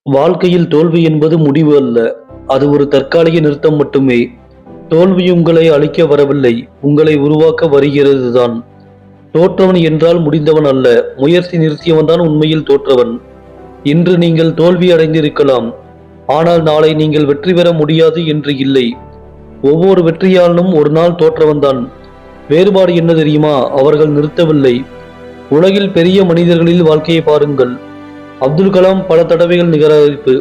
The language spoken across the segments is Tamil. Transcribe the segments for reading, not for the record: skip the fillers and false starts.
வாழ்க்கையில் தோல்வி என்பது முடிவு அல்ல. அது ஒரு தற்காலிக நிறுத்தம் மட்டுமே. தோல்வி உங்களை அழிக்க வரவில்லை, உங்களை உருவாக்க வருகிறதுதான். தோற்றவன் என்றால் முடிந்தவன் அல்ல, முயற்சி நிறுத்தியவன்தான் உண்மையில் தோற்றவன். இன்று நீங்கள் தோல்வி அடைந்திருக்கலாம், ஆனால் நாளை நீங்கள் வெற்றி பெற முடியாது என்று இல்லை. ஒவ்வொரு வெற்றியாளனும் ஒரு நாள் தோற்றவன்தான். வேறுபாடு என்ன தெரியுமா? அவர்கள் நிறுத்தவில்லை. உலகில் பெரிய மனிதர்களில் வாழ்க்கையை பாருங்கள். அப்துல் கலாம் பல தடவைகள் நிராகரிப்பு,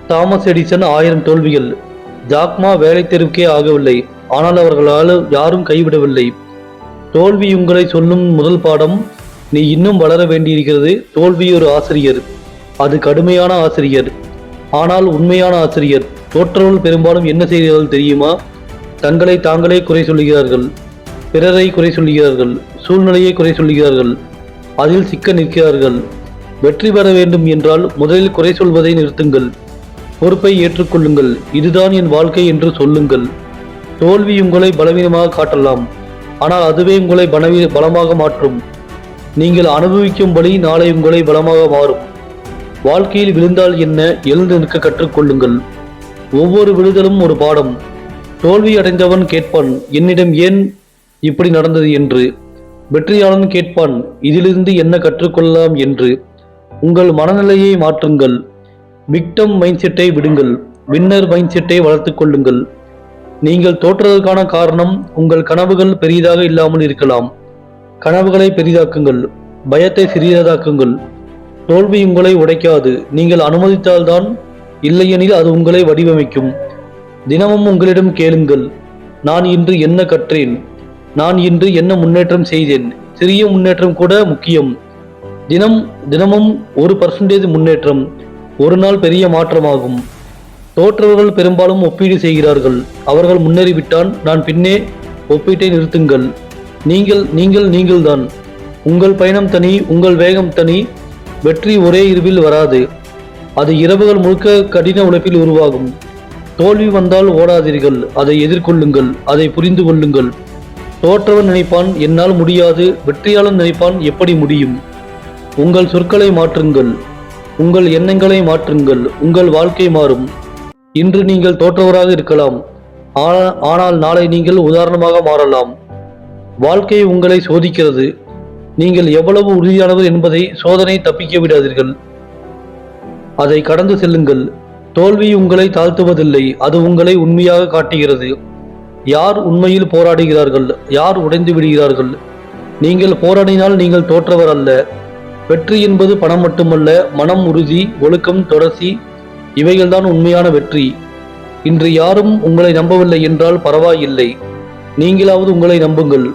தாமஸ் எடிசன் 1000 தோல்விகள், ஜாக்மா வேலை தேர்வுக்கே ஆகவில்லை, ஆனால் அவர்களால் யாரும் கைவிடவில்லை. தோல்வி உங்களை சொல்லும் முதல் பாடம், நீ இன்னும் வளர வேண்டியிருக்கிறது. தோல்வி ஒரு ஆசிரியர், அது கடுமையான ஆசிரியர், ஆனால் உண்மையான ஆசிரியர். தோற்றவர்கள் பெரும்பாலும் என்ன செய்கிறார்கள் தெரியுமா? தங்களை தாங்களே குறை சொல்லுகிறார்கள், பிறரை குறை சொல்லுகிறார்கள், சூழ்நிலையை குறை சொல்லுகிறார்கள், அதில் சிக்க நிற்கிறார்கள். வெற்றி பெற வேண்டும் என்றால் முதலில் குறை சொல்வதை நிறுத்துங்கள். பொறுப்பை ஏற்றுக்கொள்ளுங்கள். இதுதான் என் வாழ்க்கை என்று சொல்லுங்கள். தோல்வி உங்களை பலவீனமாக காட்டலாம், ஆனால் அதுவே உங்களை பலமாக மாற்றும். நீங்கள் அனுபவிக்கும்படி நாளை உங்களை பலமாக மாறும். வாழ்க்கையில் விழுந்தால் என்ன, எழுந்து நிற்க கற்றுக்கொள்ளுங்கள். ஒவ்வொரு விழுதலும் ஒரு பாடம். தோல்வி அடைந்தவன் கேட்பான், என்னிடம் ஏன் இப்படி நடந்தது என்று. வெற்றியாளன் கேட்பான், இதிலிருந்து என்ன கற்றுக்கொள்ளலாம் என்று. உங்கள் மனநிலையை மாற்றுங்கள். விக்டம் மைண்ட் செட்டை விடுங்கள், வின்னர் மைண்ட் செட்டை வளர்த்துக் கொள்ளுங்கள். நீங்கள் தோற்றதற்கான காரணம் உங்கள் கனவுகள் பெரியதாக இல்லாமல் இருக்கலாம். கனவுகளை பெரிதாக்குங்கள், பயத்தை சிறியதாக்குங்கள். தோல்வி உங்களை உடைக்காது, நீங்கள் அனுமதித்தால்தான். இல்லையெனில் அது உங்களை வடிவமைக்கும். தினமும் உங்களிடம் கேளுங்கள், நான் இன்று என்ன கற்றேன், நான் இன்று என்ன முன்னேற்றம் செய்தேன். சிறிய முன்னேற்றம் கூட முக்கியம். தினமும் 1% முன்னேற்றம் ஒரு நாள் பெரிய மாற்றமாகும். தோற்றவர்கள் பெரும்பாலும் ஒப்பீடு செய்கிறார்கள். அவர்கள் முன்னேறிவிட்டான், நான் பின்னே. ஒப்பீட்டை நிறுத்துங்கள். நீங்கள்தான். உங்கள் பயணம் தனி, உங்கள் வேகம் தனி. வெற்றி ஒரே இரவில் வராது, அது இரவுகள் முழுக்க கடின உழைப்பில் உருவாகும். தோல்வி வந்தால் ஓடாதீர்கள், அதை எதிர்கொள்ளுங்கள், அதை புரிந்து கொள்ளுங்கள். தோற்றவன் நினைப்பான், என்னால் முடியாது. வெற்றியாளன் நினைப்பான், எப்படி முடியும். உங்கள் சொற்களை மாற்றுங்கள், உங்கள் எண்ணங்களை மாற்றுங்கள், உங்கள் வாழ்க்கை மாறும். இன்று நீங்கள் தோற்றவராக இருக்கலாம், ஆனால் நாளை நீங்கள் உதாரணமாக மாறலாம். வாழ்க்கை உங்களை சோதிக்கிறது. நீங்கள் எவ்வளவு உறுதியானவர் என்பதை சோதனை தப்பிக்க விடாதீர்கள். அதை கடந்து செல்லுங்கள். தோல்வி உங்களை தாழ்த்துவதில்லை, அது உங்களை உண்மையாக காட்டுகிறது. யார் உண்மையில் போராடுகிறார்கள், யார் உடைந்து விடுகிறார்கள். நீங்கள் போராடினால் நீங்கள் தோற்றவர் அல்ல. வெற்றி என்பது பணம் மட்டுமல்ல, மனம், உறுதி, ஒழுக்கம், தொடர்ச்சி, இவைகள்தான் உண்மையான வெற்றி. இன்று யாரும் உங்களை நம்பவில்லை என்றால் பரவாயில்லை, நீங்களாவது உங்களை நம்புங்கள்.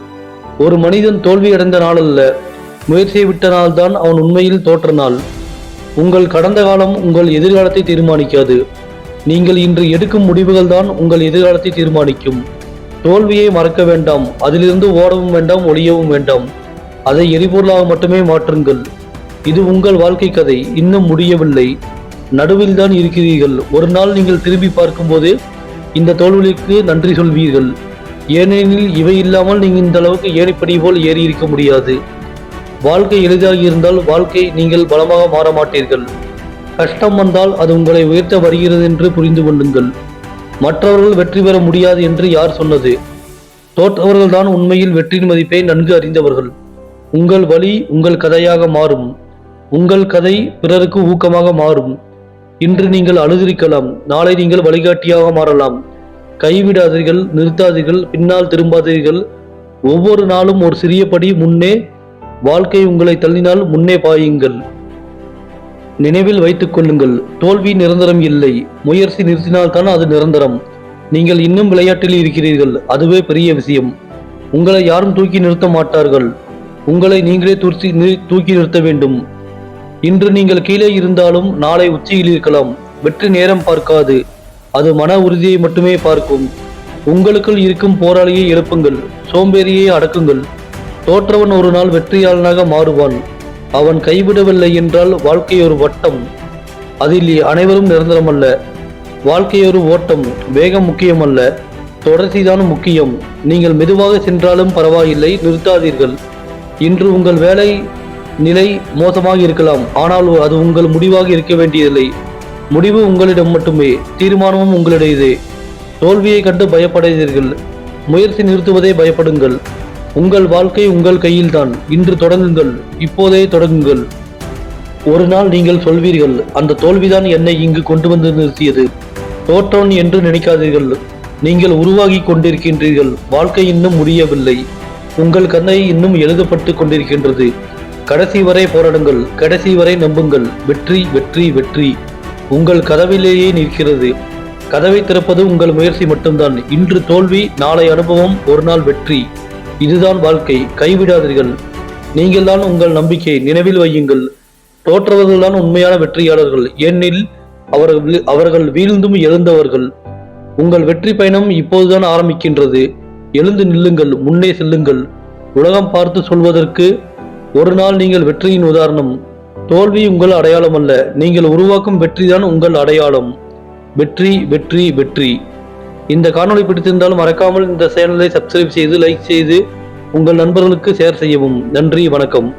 ஒரு மனிதன் தோல்வியடைந்த நாள் அல்ல, முயற்சியை விட்ட நாள்தான் அவன் உண்மையில் தோற்ற நாள். உங்கள் கடந்த காலம் உங்கள் எதிர்காலத்தை தீர்மானிக்காது. நீங்கள் இன்று எடுக்கும் முடிவுகள் தான் உங்கள் எதிர்காலத்தை தீர்மானிக்கும். தோல்வியை மறக்க வேண்டாம், அதிலிருந்து ஓடவும் வேண்டாம், ஒளியவும் வேண்டாம். அதை எரிபொருளாக மட்டுமே மாற்றுங்கள். இது உங்கள் வாழ்க்கை கதை இன்னும் முடியவில்லை, நடுவில் தான் இருக்கிறீர்கள். ஒரு நாள் நீங்கள் திரும்பி பார்க்கும்போது இந்த தோல்விக்கு நன்றி சொல்வீர்கள். ஏனெனில் இவை இல்லாமல் நீங்கள் இந்த அளவுக்கு ஏணிப்படி போல் ஏறி இருக்க முடியாது. வாழ்க்கை எளிதாக இருந்தால் நீங்கள் பலமாக மாற மாட்டீர்கள். கஷ்டம் வந்தால் அது உங்களை உயர்த்த வருகிறது என்று புரிந்து கொள்ளுங்கள். மற்றவர்கள் வெற்றி பெற முடியாது என்று யார் சொன்னது? தோற்றவர்கள் தான் உண்மையில் வெற்றியின் மதிப்பை நன்கு அறிந்தவர்கள். உங்கள் வழி உங்கள் கதையாக மாறும். உங்கள் கதை பிறருக்கு ஊக்கமாக மாறும். இன்று நீங்கள் அழுதிருக்கலாம், நாளை நீங்கள் வழிகாட்டியாக மாறலாம். கைவிடாதீர்கள், நிறுத்தாதீர்கள், பின்னால் திரும்பாதீர்கள். ஒவ்வொரு நாளும் ஒரு சிறிய படி முன்னே. வாழ்க்கை உங்களை தள்ளினால் முன்னே பாயுங்கள். நினைவில் வைத்துக் கொள்ளுங்கள், தோல்வி நிரந்தரம் இல்லை, முயற்சி நிறுத்தினால்தான் அது நிரந்தரம். நீங்கள் இன்னும் விளையாட்டில் இருக்கிறீர்கள், அதுவே பெரிய விஷயம். உங்களை யாரும் தூக்கி நிறுத்த மாட்டார்கள், உங்களை நீங்களே தூக்கி நிறுத்த வேண்டும். இன்று நீங்கள் கீழே இருந்தாலும் நாளை உச்சியில் இருக்கலாம். வெற்றி நேரம் பார்க்காது, அது மன உறுதியை மட்டுமே பார்க்கும். உங்களுக்குள் இருக்கும் போராளியை எழுப்புங்கள், சோம்பேறியை அடக்குங்கள். தோற்றவன் ஒரு நாள் வெற்றியாளனாக மாறுவான். அவன் கைவிடவில்லை என்றால் வாழ்க்கை ஒரு வட்டம், அதில் அனைவரும் நிரந்தரமல்ல. வாழ்க்கை ஒரு ஓட்டம், வேகம் முக்கியமல்ல, தொடர்ச்சிதான் முக்கியம். நீங்கள் மெதுவாக சென்றாலும் பரவாயில்லை, நிறுத்தாதீர்கள். இன்று உங்கள் வேலை நிலை மோசமாக இருக்கலாம், ஆனால் அது உங்கள் முடிவாக இருக்க வேண்டியதில்லை. முடிவு உங்களிடம் மட்டுமே, தீர்மானமும் உங்களுடையதே. தோல்வியை கண்டு பயப்படாதீர்கள், முயற்சி நிறுத்துவதே பயப்படுங்கள். உங்கள் வாழ்க்கை உங்கள் கையில்தான். இன்று தொடங்குங்கள், இப்போதே தொடங்குங்கள். ஒரு நாள் நீங்கள் சொல்வீர்கள், அந்த தோல்விதான் என்னை இங்கு கொண்டு வந்து நிறுத்தியது. தோற்றவன் என்று நினைக்காதீர்கள், நீங்கள் உருவாகி கொண்டிருக்கின்றீர்கள். வாழ்க்கை இன்னும் முடியவில்லை, உங்கள் கதை இன்னும் எழுதப்பட்டு கொண்டிருக்கின்றது. கடைசி வரை போராடுங்கள், கடைசி வரை நம்புங்கள். வெற்றி வெற்றி வெற்றி உங்கள் கதவிலேயே நிற்கிறது. கதவை திறப்பது உங்கள் முயற்சி மட்டும்தான். இன்று தோல்வி, நாளை அனுபவம், ஒரு நாள் வெற்றி. இதுதான் வாழ்க்கை. கைவிடாதீர்கள். நீங்கள் தான் உங்கள் நம்பிக்கை. நினைவில் வையுங்கள், தோற்றவர்கள்தான் உண்மையான வெற்றியாளர்கள். ஏனெனில் அவர்கள் வீழ்ந்தும் எழுந்தவர்கள். உங்கள் வெற்றி பயணம் இப்போதுதான் ஆரம்பிக்கின்றது. எழுந்து நில்லுங்கள், முன்னே செல்லுங்கள். உலகம் பார்த்து சொல்வதற்கு ஒரு நாள் நீங்கள் வெற்றியின் உதாரணம். தோல்வி உங்கள் அடையாளம் அல்ல, நீங்கள் உருவாக்கும் வெற்றிதான் உங்கள் அடையாளம். வெற்றி வெற்றி வெற்றி. இந்த காணொளி பிடித்திருந்தால் மறக்காமல் இந்த சேனலை சப்ஸ்கிரைப் செய்து, லைக் செய்து, உங்கள் நண்பர்களுக்கு ஷேர் செய்யவும். நன்றி, வணக்கம்.